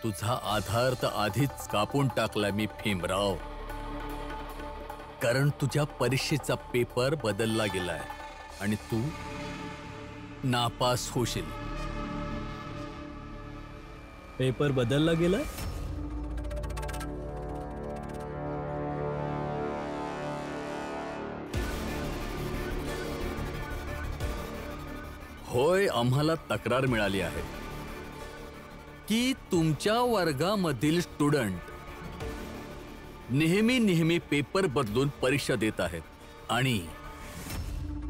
तुझा आधार तर आधीच कापून टाकला मी भीमराव, कारण तुझ्या परीक्षेचा पेपर बदलला गेलाय आणि तू नापास होशील. पेपर बदलला गेलाय? होय, आम्हाला तक्रार मिळाली आहे की तुमच्या वर्गामधील स्टुडंट नेहमी पेपर बदलून परीक्षा देत आहेत आणि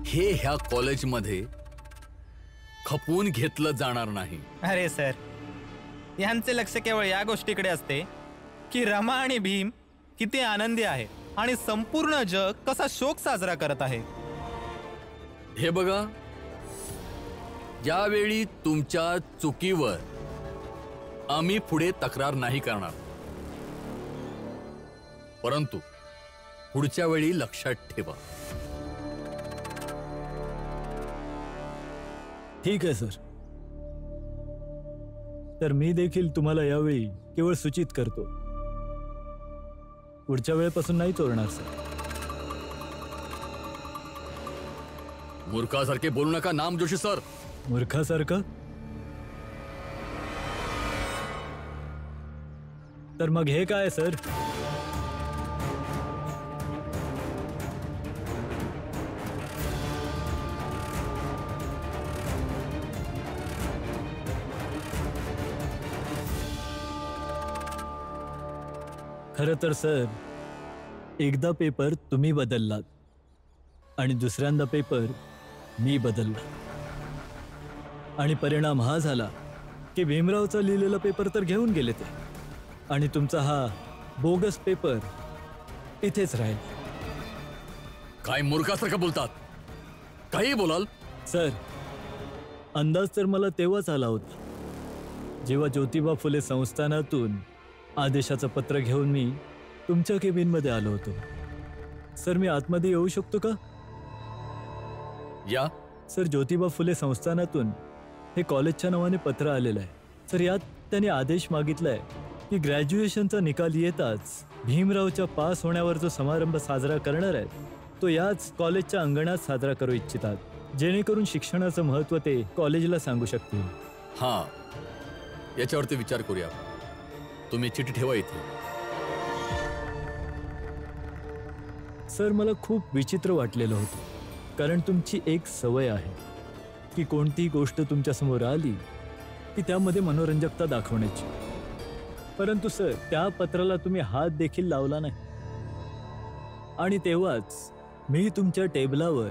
हे ह्या कॉलेजमध्ये खपून घेतलं जाणार नाही. अरे सर, यांचे लक्ष केवळ या गोष्टीकडे असते की रमा आणि भीम किती आनंदी आहे आणि संपूर्ण जग कसा शोक साजरा करत आहे. हे बघा, यावेळी तुमच्या चुकीवर आम्ही पुढे तक्रार नाही करणार, परंतु पुढच्या वेळी लक्षात ठेवा. ठीक आहे सर. तर मी देखील तुम्हाला यावेळी केवळ सूचित करतो, पुढच्या वेळेपासून नाही चोरणार सर. मूर्खासारखे बोलू नका नाम जोशी सर. मूर्खासारखं? तर मग हे काय सर? खरं तर सर, एकदा पेपर तुम्ही बदललात आणि दुसऱ्यांदा पेपर मी बदलला आणि परिणाम हा झाला की भीमरावचा लिहिलेला पेपर तर घेऊन गेले ते आणि तुमचा हा बोगस पेपर इथेच राहील. काय मूर्खासारखं बोलतात? काही बोलाल सर? अंदाज तर मला तेव्हाच आला होता जेव्हा ज्योतिबा फुले संस्थानातून आदेशाचं पत्र घेऊन मी तुमच्या केबिनमध्ये आलो होतो. सर, मी आतमध्ये येऊ शकतो का? या. सर, ज्योतिबा फुले संस्थानातून हे कॉलेजच्या नावाने पत्र आलेलं आहे. सर, यात त्यांनी आदेश मागितलाय की ग्रॅज्युएशनचा निकाल येताच भीमरावच्या पास होण्यावर जो समारंभ साजरा करणार आहेत तो याच कॉलेजच्या अंगणात साजरा करू इच्छितात, जेणेकरून शिक्षणाचं महत्त्व ते कॉलेजला सांगू शकतील. हां, याच्यावरती विचार करूया. तुम्ही चिठी ठेवा इथे. सर, मला खूप विचित्र वाटलेलं होतं, कारण तुमची एक सवय आहे की कोणती गोष्ट तुमच्यासमोर आली की त्यामध्ये मनोरंजकता दाखवण्याची. परंतु सर, त्या पत्राला तुम्ही हात देखील लावला नाही आणि तेव्हाच मी तुमच्या टेबलावर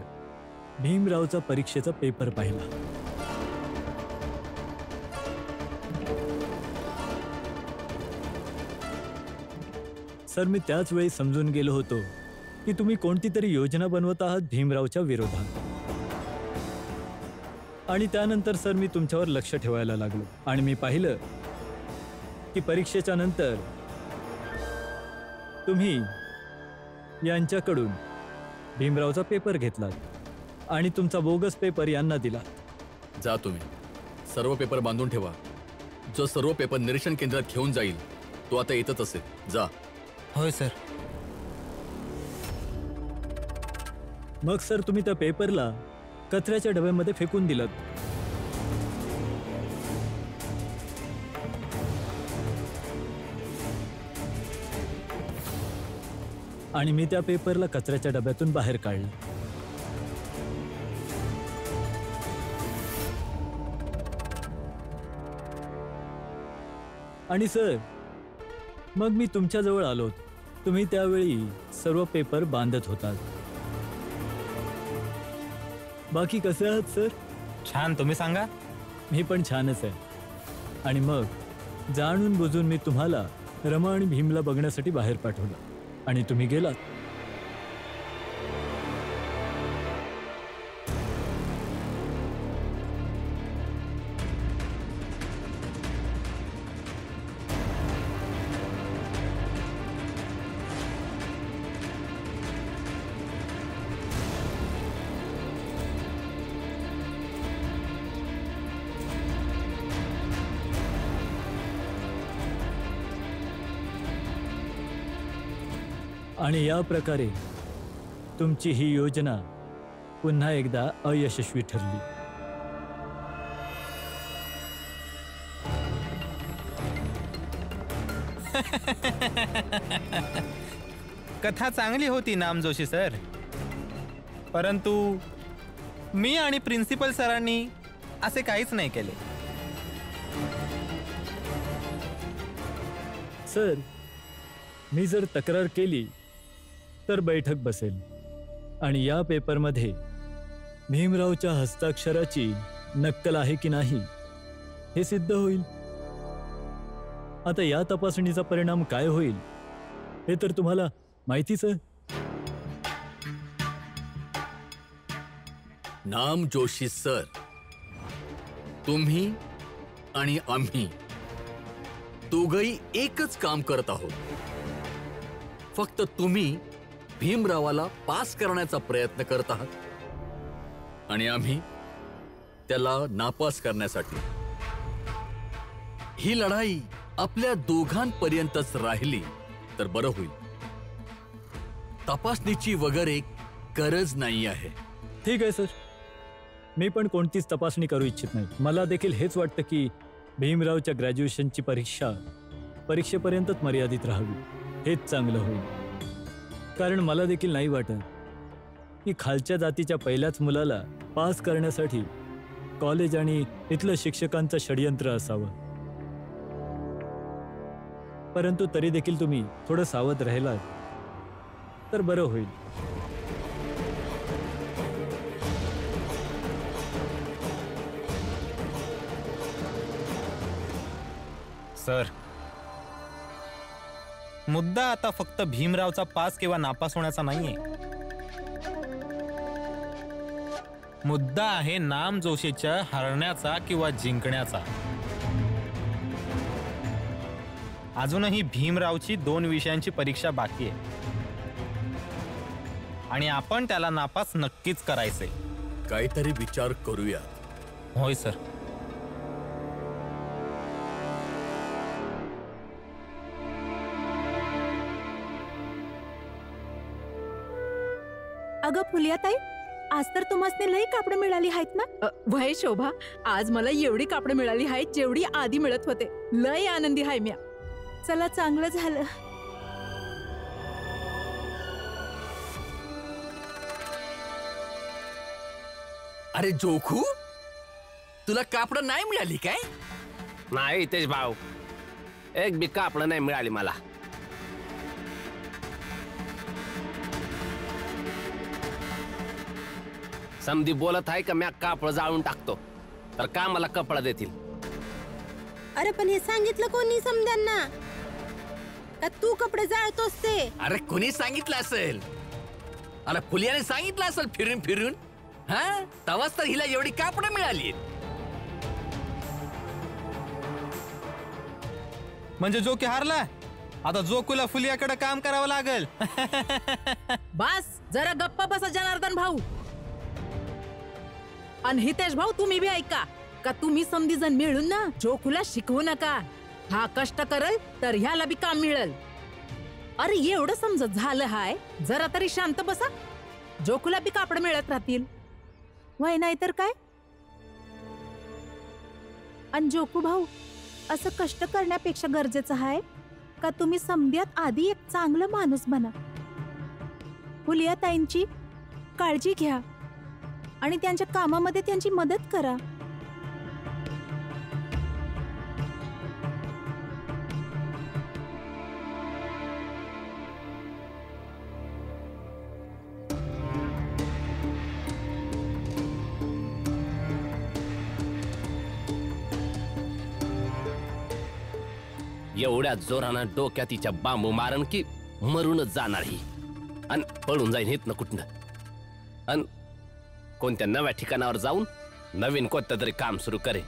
भीमरावचा परीक्षेचा पेपर पाहिला. सर, मी त्याच वेळी समजून गेलो होतो की तुम्ही कोणती तरी योजना बनवत आहात भीमरावच्या विरोधात. आणि त्यानंतर सर, मी तुमच्यावर लक्ष ठेवायला लागलो आणि मी पाहिलं की परीक्षेच्या नंतर तुम्ही यांच्याकडून भीमरावचा पेपर घेतलात आणि तुमचा बोगस पेपर यांना दिला. जा, तुम्ही सर्व पेपर बांधून ठेवा. जो सर्व पेपर निरीक्षण केंद्रात घेऊन जाईल तो आता येतच असेल. जा. होय सर. मग सर, तुम्ही त्या पेपरला कचऱ्याच्या डब्यामध्ये फेकून दिलात. आणि मी त्या पेपरला कचऱ्याच्या डब्यातून बाहेर काढलं. आणि सर, मग मी तुमच्याजवळ आलो होतो. तुम्ही त्यावेळी सर्व पेपर बांधत होतात. बाकी कसे आहात सर? छान. तुम्ही सांगा. मी पण छानच आहे. आणि मग जाणून बुजून मी तुम्हाला रमा आणि भीमला बघण्यासाठी बाहेर पाठवलं आणि तुम्ही गेलात. आणि या प्रकारे तुमची ही योजना पुन्हा एकदा अयशस्वी ठरली. कथा चांगली होती नाम जोशी सर, परंतु मी आणि प्रिन्सिपल सरांनी असे काहीच नाही केले. सर, मी जर तक्रार केली तर बैठक बसेल आणि या पेपरमध्ये भीमरावच्या हस्ताक्षराची नक्कल आहे की नाही हे सिद्ध होईल. आता या तपासणीचा परिणाम काय होईल हे तर तुम्हाला माहितीच आहे. नाम जोशी सर, तुम्ही आणि आम्ही दोघंही एकच काम करत आहोत. फक्त तुम्ही भीमरावाला पास करण्याचा प्रयत्न करत आहात आणि आम्ही त्याला नापास करण्यासाठी. ही लढाई आपल्या दोघांपर्यंतच राहिली तर बरं होईल. तपासणीची वगैरे गरज नाही आहे. ठीक आहे सर, मी पण कोणतीच तपासणी करू इच्छित नाही. मला देखील हेच वाटतं की भीमरावच्या ग्रॅज्युएशनची परीक्षेपर्यंतच मर्यादित राहावी. हेच चांगलं होईल. कारण मला देखील नाही वाटत की खालच्या जातीच्या पहिल्याच मुलाला पास करण्यासाठी कॉलेज आणि इथलं शिक्षकांचं षडयंत्र असावं. परंतु तरी देखील तुम्ही थोडं सावध राहिलात तर बरं होईल. सर, मुद्दा आता फक्त भीमरावचा पास किंवा नापास होण्याचा नाहीये. मुद्दा आहे नाम जोशीच्या हरण्याचा किंवा जिंकण्याचा. अजूनही भीमरावची 2 विषयांची परीक्षा बाकी आहे आणि आपण त्याला नापास नक्कीच करायचंय. काहीतरी विचार करूया. होय सर. अगं फुलियाताई, आज तर तुम्हाला लई कापडं मिळाली आहेत ना? वय शोभा, आज मला एवढी कापडं मिळाली आहेत जेवढी आधी मिळत होते. लय आनंदी आहे मी. चला, चांगलं झालं. अरे जोखू, तुला कापडं नाही मिळाली काय? नाही तेच भाऊ, एक बी कापड नाही मिळाली मला. समधी बोलत आहे का मी कापड जाळून टाकतो तर का मला कपडा देतील. अरे पण हे सांगितलं कोणी समद्यांना का तू कपडे जाळतोस ते? अरे कोणी सांगितलं असेल? अरे फुलियाने सांगितलं असेल फिरून फिरून. हा, तवाच तर हिला एवढी कापडं मिळाली. म्हणजे जो की हारला, आता जोकूला फुलियाकडे काम करावं लागेल. बस जरा गप्पा बसा जनार्दन भाऊ. आणि हितेश भाऊ, तुम्ही बी ऐका का तुम्ही समधी जण मिळून ना जोकूला शिकवू नका. हा कष्ट करल तर ह्याला बी काम मिळेल. अरे एवढं समजत झालं हाय, जरा तरी शांत बसा. जोकूला बी कापड मिळत राहतील. वय नाही तर काय? आणि जोकू भाऊ, असं कष्ट करण्यापेक्षा गरजेचं आहे का तुम्ही समध्यात आधी एक चांगलं माणूस बना. फुलियाताईंची काळजी घ्या आणि त्यांच्या कामामध्ये त्यांची मदत करा. एवढ्या जोरानं डोक्यात तिच्या बांबू मारण की मरूनच जाणार ही आणि पळून जाईन हेत ना कुठनं. आणि कोणत्या नव्या ठिकाणावर जाऊन नवीन कोणतं तरी काम सुरू करे.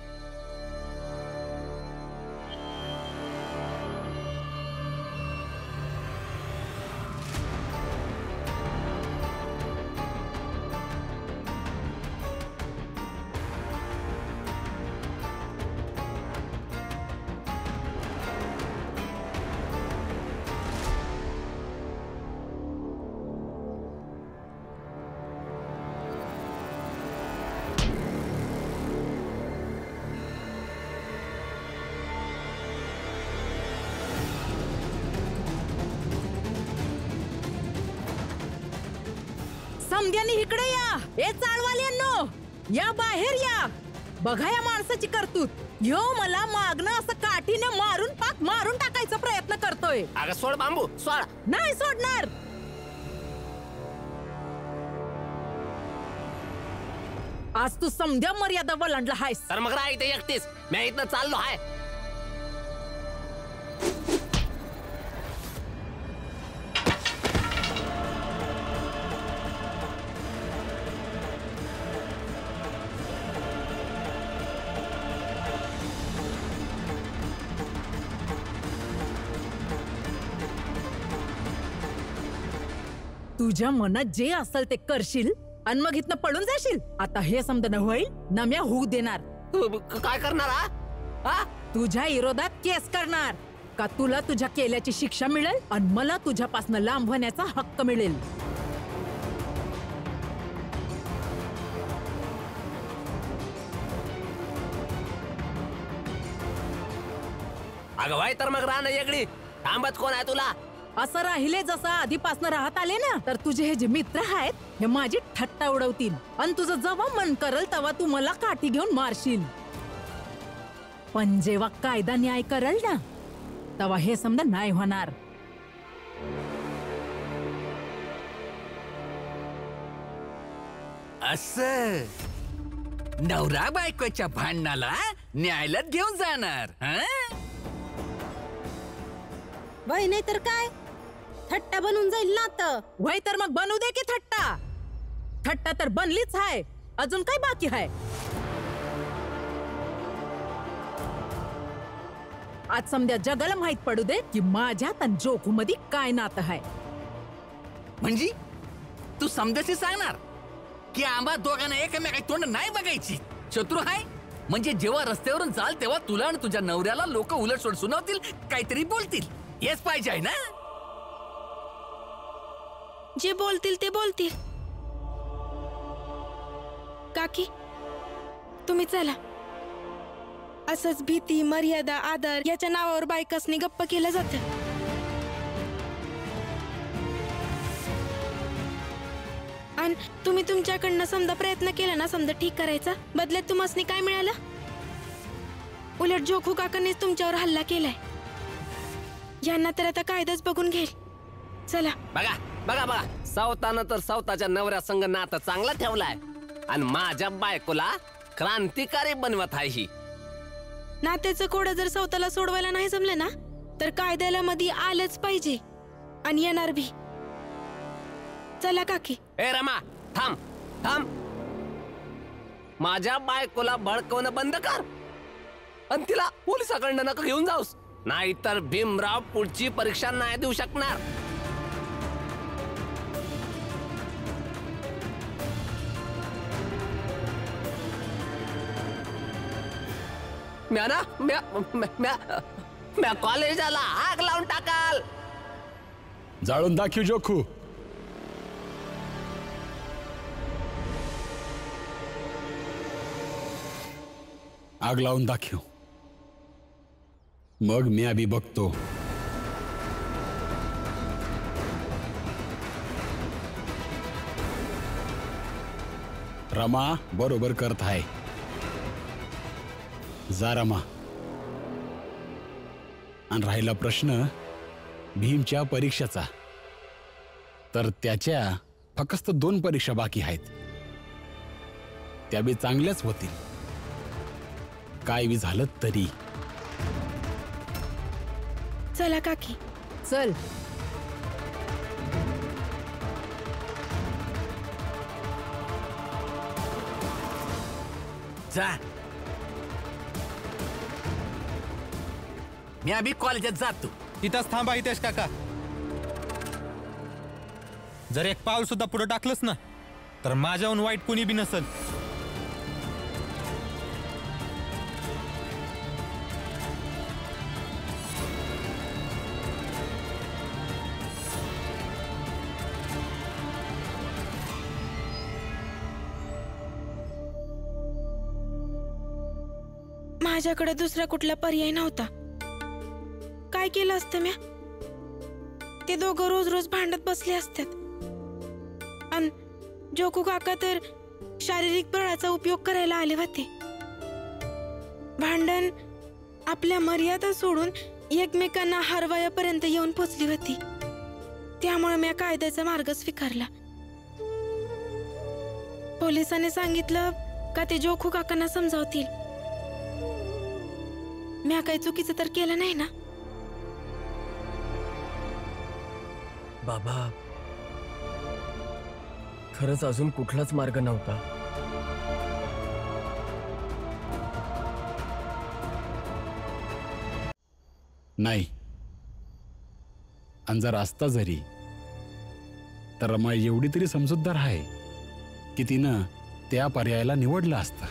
समध्यानी इकडे या. ए चाळवाल्यांनो, या बाहेर या. बघा या माणसाची करतूत. ह्यो मला मागणं असं काठीने मारून पाक मारून टाकायचा प्रयत्न करतोय. अगं सोड बांबू सोड. नाही सोडणार. आज तू समध्या मर्यादा वलांडला हायस. तर मग राह इथे एकटीच. मी इथनं चाललो हाय. तुझ्या मनात जे असेल ते करशील आणि मग इथनं पळून जाशील. आता हे समजणं होईल ना मी होऊ देणार. काय करणार हा? तुझ्या विरोधात केस करणार. का तुला तुझ्या केल्याची शिक्षा मिळेल आणि मला तुझ्यापासून लांब होण्याचा हक्क मिळेल. अगं वाय तर मग राह एगडी. थांबत कोण आहे तुला? असं राहिले जसं आधीपासून राहत आले ना, तर तुझे हे जे मित्र आहेत हे माझी थट्टा उडवतील आणि तुझं जेव्हा मन करल तेव्हा तू मला काठी घेऊन मारशील. पण जेव्हा कायदा न्याय करल ना, तेव्हा हे समजा नाही होणार. असं नवरा बायकोच्या भांडणाला न्यायालयात घेऊन जाणार. वय नाही तर काय, थट्टा बनून जाईल ना आता. वय तर मग बनू दे की थट्टा. थट्टा तर बनलीच आहे. अजून काय बाकी आहे? आज समजा जगाला माहित पडू दे की माझ्यात आणि जोखू मध्ये काय नातं आहे. म्हणजे तू समजायची सांगणार की आम्हा दोघांना एकमेकाची तोंड नाही बघायची. शत्रू आहे म्हणजे जेव्हा रस्त्यावरून जाल तेव्हा तुला आणि तुझ्या नवऱ्याला लोक उलटसोड सुनावतील, काहीतरी बोलतील. हेच पाहिजे आहे ना? जे बोलतील ते बोलतील. काकी तुम्ही चला. असंच भीती, मर्यादा, आदर याच्या नावावर बायकासनी गप्प केलं जातं. आणि तुम्ही तुमच्याकडनं समजा प्रयत्न केला ना समजा ठीक करायचा, बदल्यात तुम्हासनी काय मिळालं? उलट जोखू काकांनीच तुमच्यावर हल्ला केलाय. यांना तर आता कायदाच बघून घेईल. चला. बघा बघा बघा, सावतानं तर सावताच्या नवऱ्या संग नातं चांगला ठेवलाय आणि माझ्या बायकोला क्रांतिकारी बनवत आहे ही. नात्याचं कोडं जर स्वतःला सोडवायला नाही जमलं ना, तर कायद्याला मध्ये आलंच पाहिजे आणि येणार भी. चला काकी. ए रमा थांब थांब. माझ्या बायकोला भडकवणं बंद कर आणि तिला पोलिसाकडनं नका घेऊन जाऊस, नाहीतर भीमराव पुढची परीक्षा नाही देऊ शकणार. म्या कॉलेजाला आग लावून टाकाल. जाळून दाखव जोखू. आग लावून दाखव, मग मी अभी बघतो. रमा बरोबर करत आहे. जा रमा. आणि राहिला प्रश्न भीमच्या परीक्षेचा, तर त्याच्या फक्त 2 परीक्षा बाकी आहेत. त्या बी चांगल्याच होतील, काय बी झालं तरी. चला काकी. चल. जा. मी अभी कॉलेजात जातो. तिथंच थांबा हितेश काका. जर एक पाऊल सुद्धा पुढे टाकलंस ना, तर माझ्याहून वाईट कुणी बी नसल. माझ्याकडे दुसरा कुठला पर्याय नव्हता. काय केलं असतं म्या? ते दोघं रोज रोज भांडत बसले असतात आणि जोकू काका तर शारीरिक बळाचा उपयोग करायला आले होते. भांडण आपल्या मर्यादा सोडून एकमेकांना हरवायापर्यंत येऊन पोचली होती. त्यामुळे मी कायद्याचा मार्ग स्वीकारला. पोलिसांनी सांगितलं का ते जोखू काकांना समजावतील. मी काही चुकीचं तर केलं नाही ना? बाबा, खरंच अजून कुठलाच मार्ग नव्हता. नाही, आणि जर असता जरी तर रमा एवढी तरी समजूतदार आहे की तिनं त्या पर्यायाला निवडलं असतं.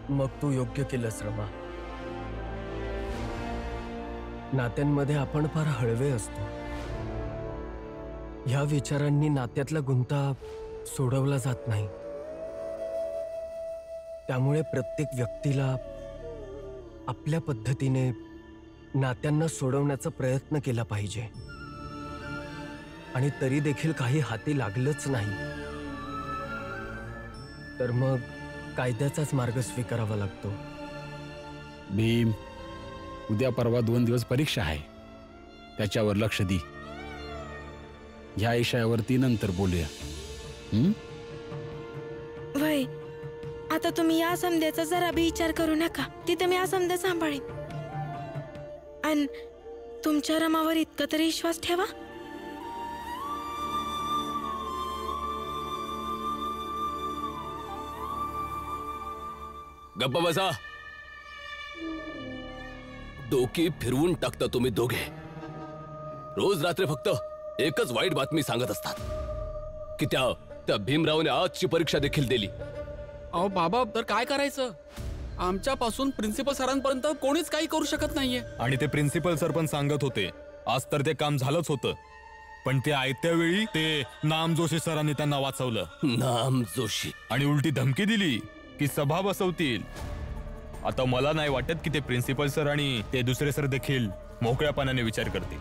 मग तू योग्य केलंस रमा. नात्यांमध्ये आपण फार हळवे असतो. ह्या विचारांनी नात्यातला गुंता सोडवला जात नाही. त्यामुळे प्रत्येक व्यक्तीला आपल्या पद्धतीने नात्यांना सोडवण्याचा प्रयत्न केला पाहिजे. आणि तरी देखील काही हाती लागलंच नाही तर मग कायद्याचाच मार्ग स्वीकारावा लागतो. भीम, उद्या परवा 2 दिवस परीक्षा आहे, त्याच्यावर लक्ष दे. ह्या विषयावरती नंतर बोलूया. वय, आता तुम्ही या समध्याचा जरा बी विचार करू नका. तिथे मी या समध्या सांभाळीन. आणि तुमच्या रमावर इतका तरी विश्वास ठेवा. गप्पा बसा. डोकी फिरवून टाकता तुम्ही दोघे. रोज रात्री फक्त एकच वाईट बातमी सांगत असतात की त्या भीमरावने आजची परीक्षा देखील दिली. अहो बाबा, तर काय करायचं? आमच्यापासून प्रिन्सिपल सरांपर्यंत कोणीच काही करू शकत नाहीये. आणि ते प्रिन्सिपल सर पण सांगत होते आज तर ते काम झालंच होतं, पण ते आयत्या वेळी ते नाम जोशी सरांनी त्यांना वाचवलं. नाम जोशी? आणि उलटी धमकी दिली की सभा बसवतील. आता मला नाही वाटत की ते प्रिन्सिपल सर आणि ते दुसरे सर देखील मोकळ्यापणाने विचार करतील.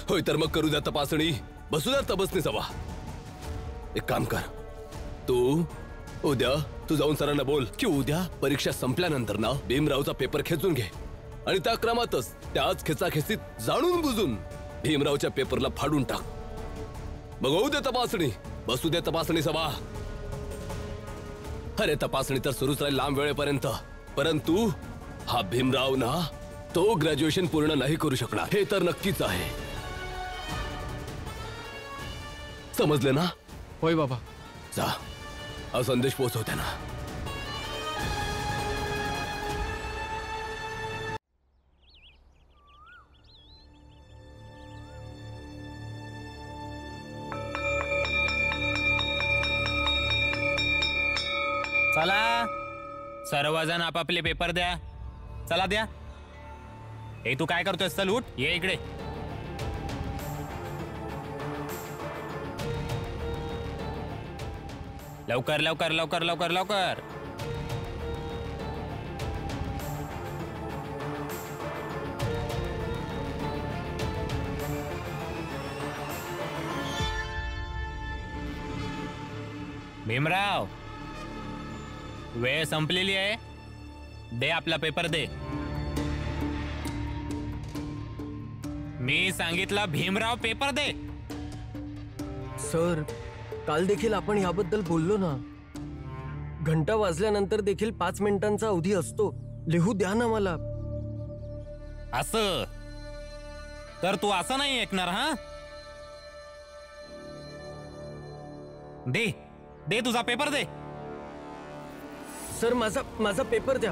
होय, तर मग करू द्या तपासणी, बसू द्या तपासणी सभा. एक काम कर, तू जाऊन सरांना बोल की उद्या परीक्षा संपल्यानंतर ना भीमरावचा पेपर खेचून घे आणि त्या क्रमातच त्याच खेचाखेचीत जाणून बुजून भीमरावच्या पेपरला फाडून टाक. मग होऊ दे तपासणी, बसू दे तपासणी सभा. अरे तपासणी तर सुरूच राहील लांब वेळेपर्यंत, परंतु हा भीमराव ना तो ग्रॅज्युएशन पूर्ण नाही करू शकणार, हे तर नक्कीच आहे. समजले ना? होय बाबा. जा, हा संदेश पोहोचव त्यांना. चला सर्वजण आपापले पेपर द्या. चला द्या. हे तू काय करतोय? चल उठ, ये इकडे. लवकर लवकर लवकर लवकर लवकर. भीमराव, वेळ संपलेली आहे. दे आपला पेपर दे. मी सांगितलं भीमराव, पेपर दे. सर, काल देखील आपण याबद्दल बोललो ना. घंटा वाजल्यानंतर देखील 5 मिनिटांचा अवधी असतो. लिहू द्या ना मला. असं तर तू असं नाही ऐकणार. हा, दे दे तुझा पेपर दे. सर, माझा पेपर द्या.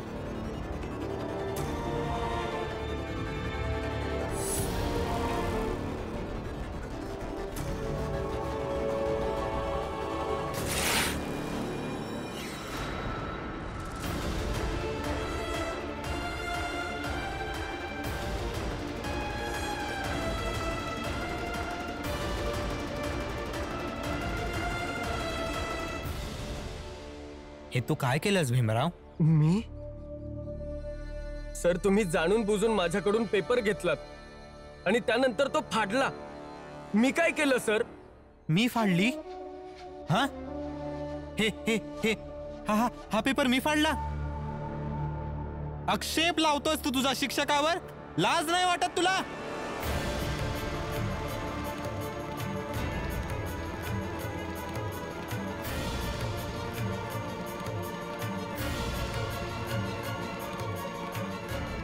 हे तू काय केलंस भीमराव? मी? सर, तुम्ही जाणून बुजून माझ्याकडून पेपर घेतलात. आणि त्यानंतर तो फाडला. मी काय केलं सर? मी फाडली? हा हे हे हे हा हा हा पेपर मी फाडला? आक्षेप लावतोस तू तुझ्या शिक्षकावर? लाज नाही वाटत तुला?